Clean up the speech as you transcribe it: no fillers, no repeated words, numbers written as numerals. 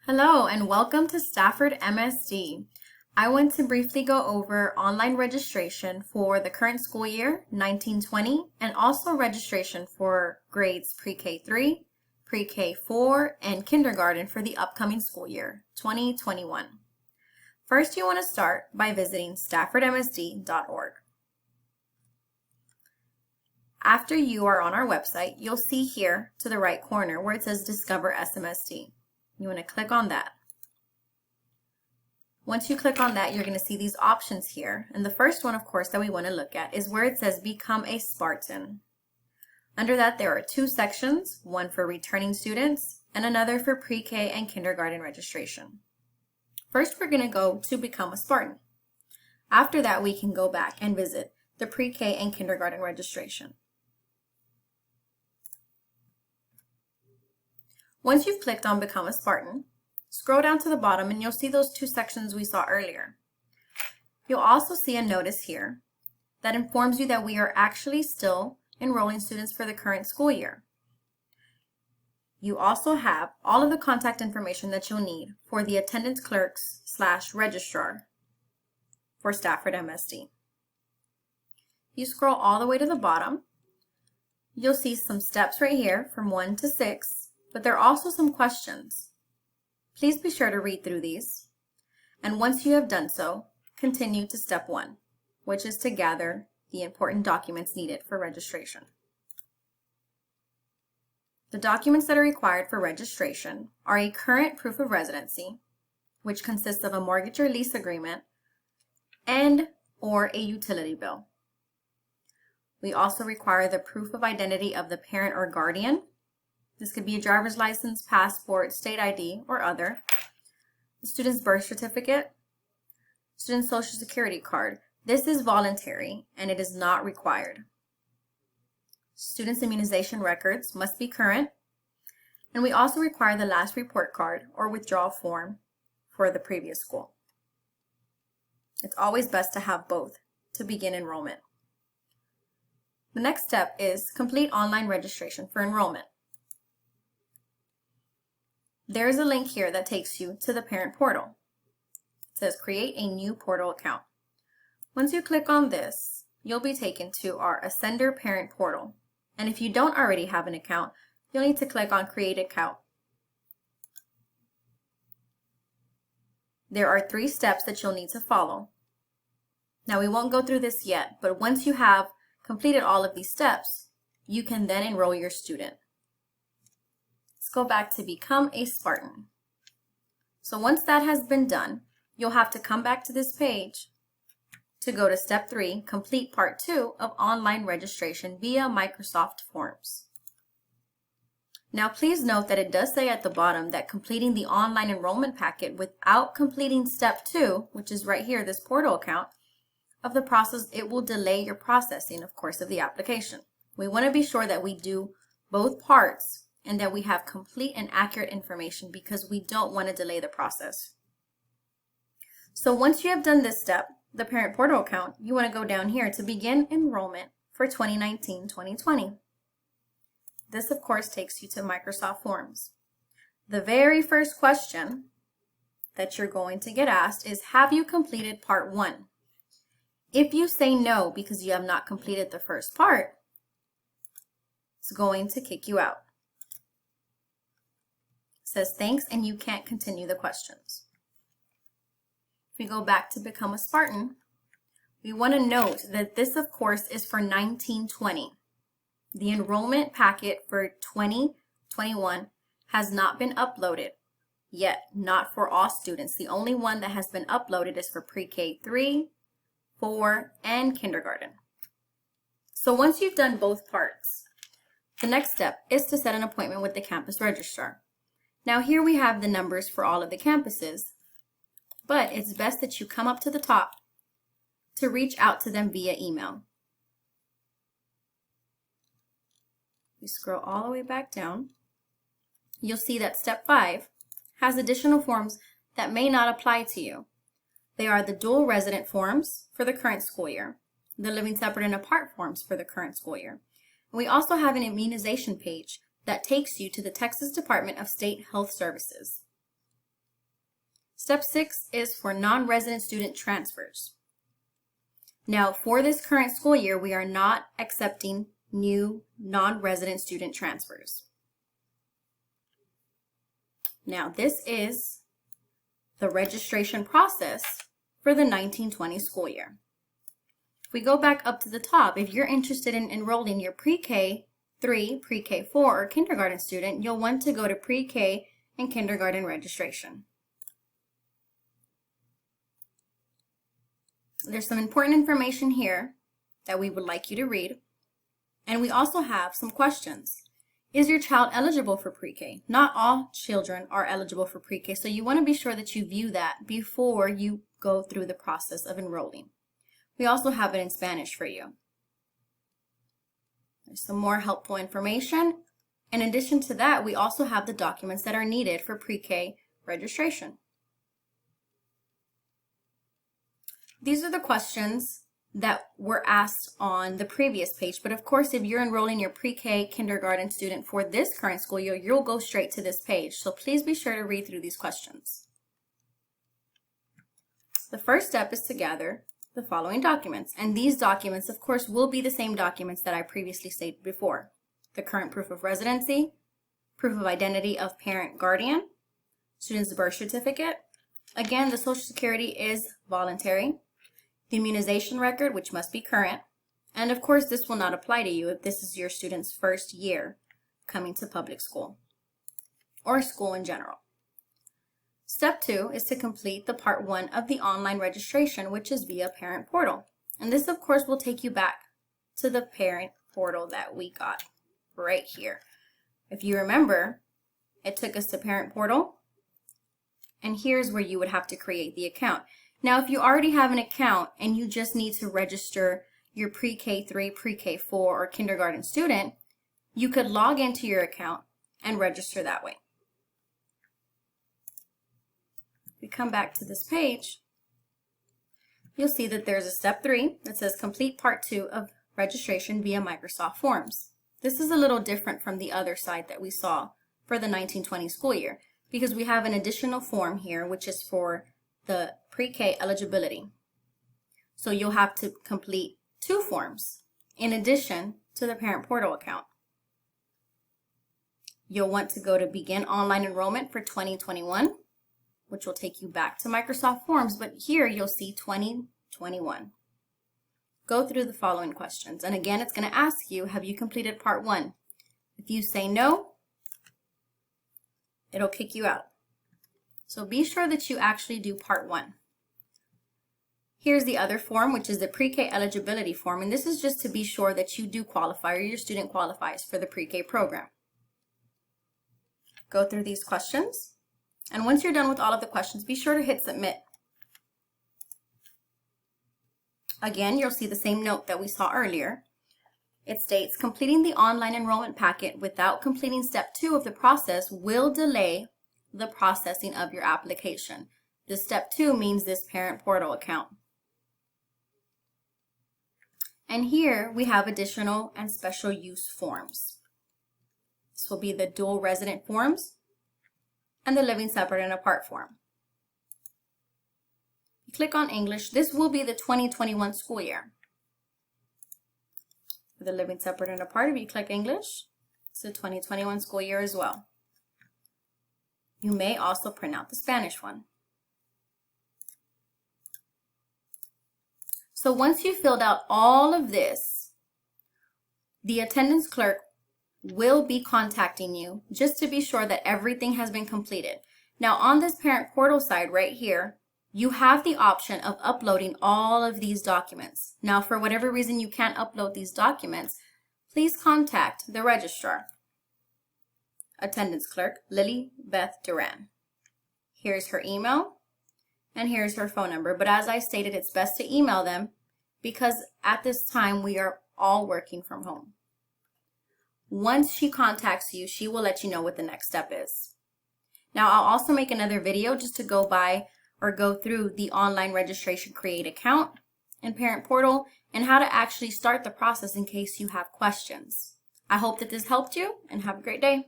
Hello and welcome to Stafford MSD. I want to briefly go over online registration for the current school year 1920 and also registration for grades pre-K 3, pre-K 4, and kindergarten for the upcoming school year 2021. First, you want to start by visiting staffordmsd.org. After you are on our website, you'll see here to the right corner where it says Discover SMSD. You want to click on that. Once you click on that, you're going to see these options here. And the first one, of course, that we want to look at is where it says Become a Spartan. Under that, there are two sections, one for returning students and another for pre-K and kindergarten registration. First, we're going to go to Become a Spartan. After that, we can go back and visit the pre-K and kindergarten registration. Once you've clicked on Become a Spartan, scroll down to the bottom and you'll see those two sections we saw earlier. You'll also see a notice here that informs you that we are actually still enrolling students for the current school year. You also have all of the contact information that you'll need for the attendance clerks/registrar for Stafford MSD. You scroll all the way to the bottom, you'll see some steps right here from 1 to 6. But there are also some questions. Please be sure to read through these. And once you have done so, continue to step 1, which is to gather the important documents needed for registration. The documents that are required for registration are a current proof of residency, which consists of a mortgage or lease agreement, and or a utility bill. We also require the proof of identity of the parent or guardian. This could be a driver's license, passport, state ID, or other. The student's birth certificate, student's social security card. This is voluntary and it is not required. Student's immunization records must be current. And we also require the last report card or withdrawal form for the previous school. It's always best to have both to begin enrollment. The next step is complete online registration for enrollment. There is a link here that takes you to the parent portal. It says create a new portal account. Once you click on this, you'll be taken to our Ascender parent portal. And if you don't already have an account, you'll need to click on create account. There are 3 steps that you'll need to follow. Now we won't go through this yet, but once you have completed all of these steps, you can then enroll your student. Go back to Become a Spartan. So once that has been done, you'll have to come back to this page to go to step 3, complete part 2 of online registration via Microsoft Forms. Now please note that it does say at the bottom that completing the online enrollment packet without completing step 2, which is right here, this portal account, of the process, it will delay your processing, of course, of the application. We want to be sure that we do both parts and that we have complete and accurate information because we don't want to delay the process. So once you have done this step, the parent portal account, you want to go down here to begin enrollment for 2019-2020. This, of course, takes you to Microsoft Forms. The very first question that you're going to get asked is, have you completed part 1? If you say no because you have not completed the first part, it's going to kick you out. Says thanks and you can't continue the questions. If we go back to Become a Spartan, we want to note that this, of course, is for 1920. The enrollment packet for 2021 has not been uploaded yet, not for all students. The only one that has been uploaded is for pre-K 3, 4, and kindergarten. So once you've done both parts, the next step is to set an appointment with the Campus Registrar. Now here we have the numbers for all of the campuses, but it's best that you come up to the top to reach out to them via email. We scroll all the way back down. You'll see that step 5 has additional forms that may not apply to you. They are the dual resident forms for the current school year, the living separate and apart forms for the current school year. And we also have an immunization page that takes you to the Texas Department of State Health Services. Step 6 is for non-resident student transfers. Now, for this current school year, we are not accepting new non-resident student transfers. Now, this is the registration process for the 1920 school year. If we go back up to the top, if you're interested in enrolling your pre-K 3, pre-K 4, or kindergarten student, you'll want to go to pre-K and kindergarten registration. There's some important information here that we would like you to read. And we also have some questions. Is your child eligible for pre-K? Not all children are eligible for pre-K, so you want to be sure that you view that before you go through the process of enrolling. We also have it in Spanish for you. There's some more helpful information. In addition to that, we also have the documents that are needed for pre-K registration. These are the questions that were asked on the previous page, but of course, if you're enrolling your pre-K kindergarten student for this current school year, you'll go straight to this page. So please be sure to read through these questions. The first step is to gather the following documents, and these documents, of course, will be the same documents that I previously stated before. The current proof of residency, proof of identity of parent guardian, student's birth certificate. Again, the Social Security is voluntary. The immunization record, which must be current. And of course, this will not apply to you if this is your student's first year coming to public school or school in general. Step 2 is to complete the part 1 of the online registration, which is via parent portal. And this, of course, will take you back to the parent portal that we got right here. If you remember, it took us to parent portal, and here's where you would have to create the account. Now, if you already have an account and you just need to register your pre-K 3, pre-K 4, or kindergarten student, you could log into your account and register that way. If we come back to this page, you'll see that there's a step 3 that says complete part 2 of registration via Microsoft Forms. This is a little different from the other side that we saw for the 1920 school year because we have an additional form here, which is for the pre-K eligibility. So you'll have to complete 2 forms in addition to the parent portal account. You'll want to go to begin online enrollment for 2021, which will take you back to Microsoft Forms, but here you'll see 2021. Go through the following questions. And again, it's going to ask you, have you completed part 1? If you say no, it'll kick you out. So be sure that you actually do part 1. Here's the other form, which is the pre-K eligibility form, and this is just to be sure that you do qualify or your student qualifies for the pre-K program. Go through these questions, and once you're done with all of the questions, be sure to hit submit. Again, you'll see the same note that we saw earlier. It states, completing the online enrollment packet without completing step 2 of the process will delay the processing of your application. This step 2 means this parent portal account. And here we have additional and special use forms. This will be the dual resident forms and the living separate and apart form. Click on English. This will be the 2021 school year. For the living separate and apart, if you click English, it's the 2021 school year as well. You may also print out the Spanish one. So once you filled out all of this, the attendance clerk will be contacting you just to be sure that everything has been completed. Now on this parent portal side right here, you have the option of uploading all of these documents. Now for whatever reason you can't upload these documents, please contact the registrar. Attendance clerk, Lily Beth Duran. Here's her email and here's her phone number. But as I stated, it's best to email them because at this time we are all working from home. Once she contacts you, she will let you know what the next step is. Now I'll also make another video just to go through the online registration create account and parent portal and how to actually start the process in case you have questions. I hope that this helped you and have a great day.